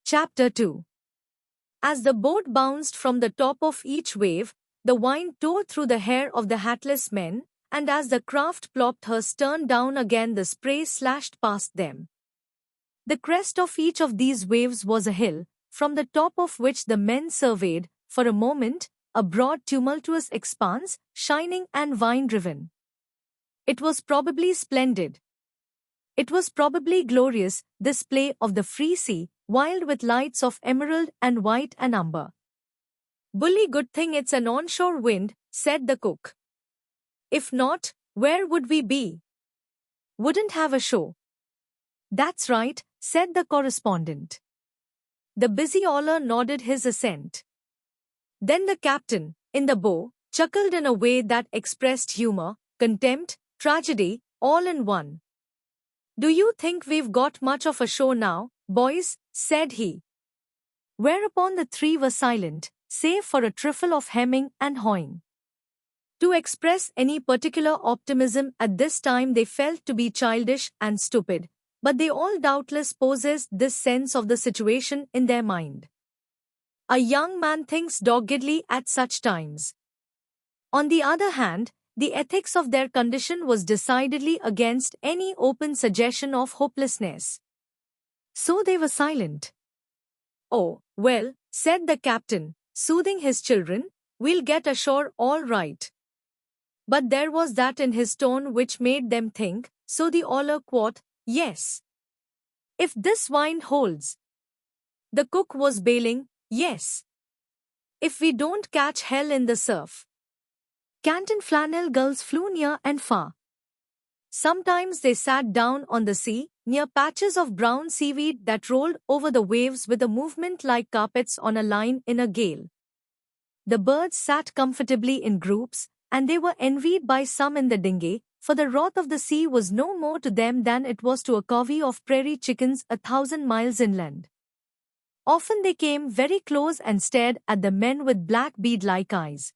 Chapter 2. As the boat bounced from the top of each wave, the wind tore through the hair of the hatless men, and as the craft plopped her stern down again, the spray slashed past them. The crest of each of these waves was a hill, from the top of which the men surveyed, for a moment, a broad tumultuous expanse, shining and vine-driven. It was probably splendid. It was probably glorious, this play of the free sea, wild with lights of emerald and white and umber. "Bully good thing it's an onshore wind," said the cook. "If not, where would we be? Wouldn't have a show." "That's right," said the correspondent. The busy oiler nodded his assent. Then the captain, in the bow, chuckled in a way that expressed humor, contempt, tragedy, all in one. "Do you think we've got much of a show now, boys?" said he. Whereupon the three were silent, save for a trifle of hemming and hawing. To express any particular optimism at this time they felt to be childish and stupid, but they all doubtless possessed this sense of the situation in their mind. A young man thinks doggedly at such times. On the other hand, the ethics of their condition was decidedly against any open suggestion of hopelessness. So they were silent. "Oh, well," said the captain, soothing his children, "we'll get ashore all right." But there was that in his tone which made them think, so the oiler quoth, "Yes. If this wind holds." The cook was bailing, "Yes. If we don't catch hell in the surf." Canton flannel gulls flew near and far. Sometimes they sat down on the sea, near patches of brown seaweed that rolled over the waves with a movement like carpets on a line in a gale. The birds sat comfortably in groups, and they were envied by some in the dinghy, for the wrath of the sea was no more to them than it was to a covey of prairie chickens 1,000 miles inland. Often they came very close and stared at the men with black bead-like eyes.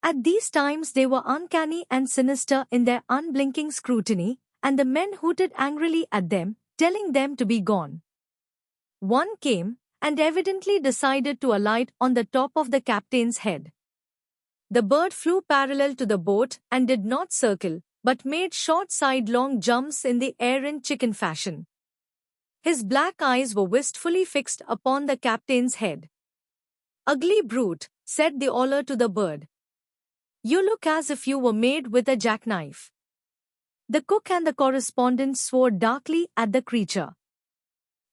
At these times they were uncanny and sinister in their unblinking scrutiny, and the men hooted angrily at them, telling them to be gone. One came, and evidently decided to alight on the top of the captain's head. The bird flew parallel to the boat and did not circle, but made short sidelong jumps in the air in chicken fashion. His black eyes were wistfully fixed upon the captain's head. "Ugly brute," said the oiler to the bird. "You look as if you were made with a jackknife." The cook and the correspondent swore darkly at the creature.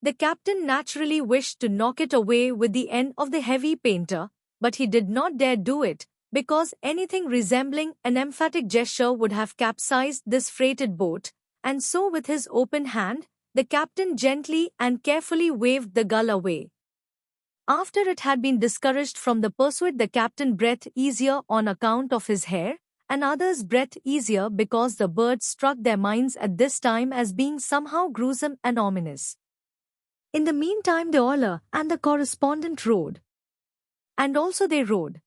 The captain naturally wished to knock it away with the end of the heavy painter, but he did not dare do it, because anything resembling an emphatic gesture would have capsized this freighted boat, and so with his open hand, the captain gently and carefully waved the gull away. After it had been discouraged from the pursuit, the captain breathed easier on account of his hair, and others breathed easier because the bird struck their minds at this time as being somehow gruesome and ominous. In the meantime the oiler and the correspondent rowed. And also they rowed.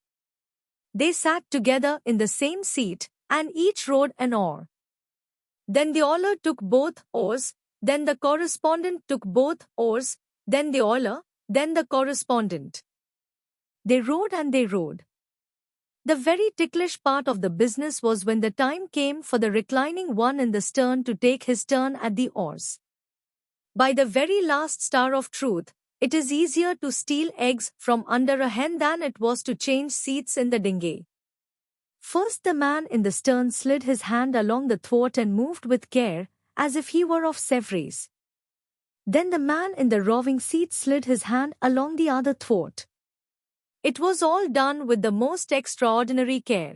They sat together in the same seat, and each rowed an oar. Then the oiler took both oars, then the correspondent took both oars, then the oiler, then the correspondent. They rowed and they rowed. The very ticklish part of the business was when the time came for the reclining one in the stern to take his turn at the oars. By the very last star of truth, it is easier to steal eggs from under a hen than it was to change seats in the dinghy. First the man in the stern slid his hand along the thwart and moved with care, as if he were of Sevres. Then the man in the rowing seat slid his hand along the other thwart. It was all done with the most extraordinary care.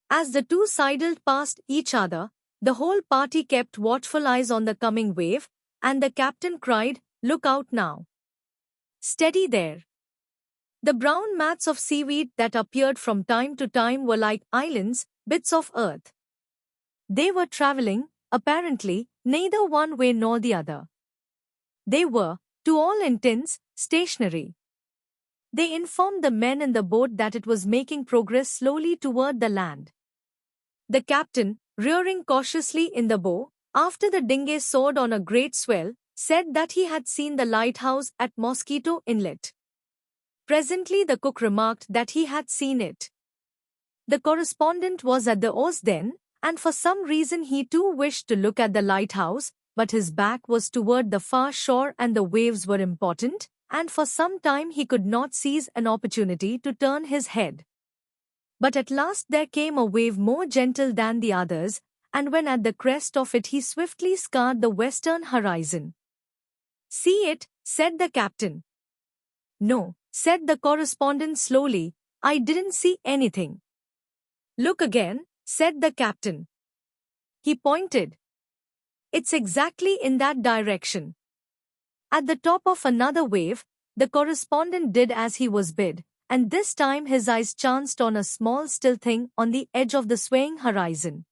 As the two sidled past each other, the whole party kept watchful eyes on the coming wave, and the captain cried, "Look out now! Steady there!" The brown mats of seaweed that appeared from time to time were like islands, bits of earth. They were traveling, apparently, neither one way nor the other. They were, to all intents, stationary. They informed the men in the boat that it was making progress slowly toward the land. The captain, rearing cautiously in the bow, after the dinghy soared on a great swell, said that he had seen the lighthouse at Mosquito Inlet. Presently the cook remarked that he had seen it. The correspondent was at the oars then, and for some reason he too wished to look at the lighthouse, but his back was toward the far shore and the waves were important, and for some time he could not seize an opportunity to turn his head. But at last there came a wave more gentle than the others, and when at the crest of it he swiftly scoured the western horizon. "See it," said the captain. "No," said the correspondent slowly, "I didn't see anything." "Look again," said the captain. He pointed. "It's exactly in that direction." At the top of another wave, the correspondent did as he was bid, and this time his eyes chanced on a small still thing on the edge of the swaying horizon.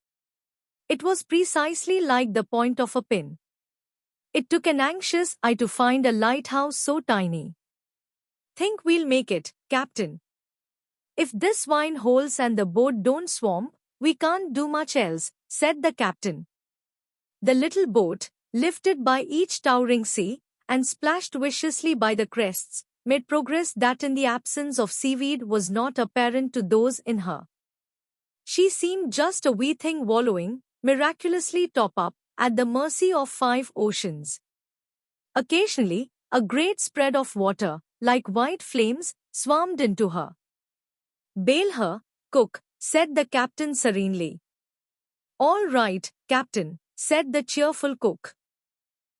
It was precisely like the point of a pin. It took an anxious eye to find a lighthouse so tiny. "Think we'll make it, Captain? If this wind holds and the boat don't swamp, we can't do much else," said the captain. The little boat, lifted by each towering sea, and splashed viciously by the crests, made progress that in the absence of seaweed was not apparent to those in her. She seemed just a wee thing wallowing, miraculously top up, at the mercy of 5 oceans. Occasionally, a great spread of water, like white flames, swarmed into her. "Bail her, cook," said the captain serenely. "All right, Captain," said the cheerful cook.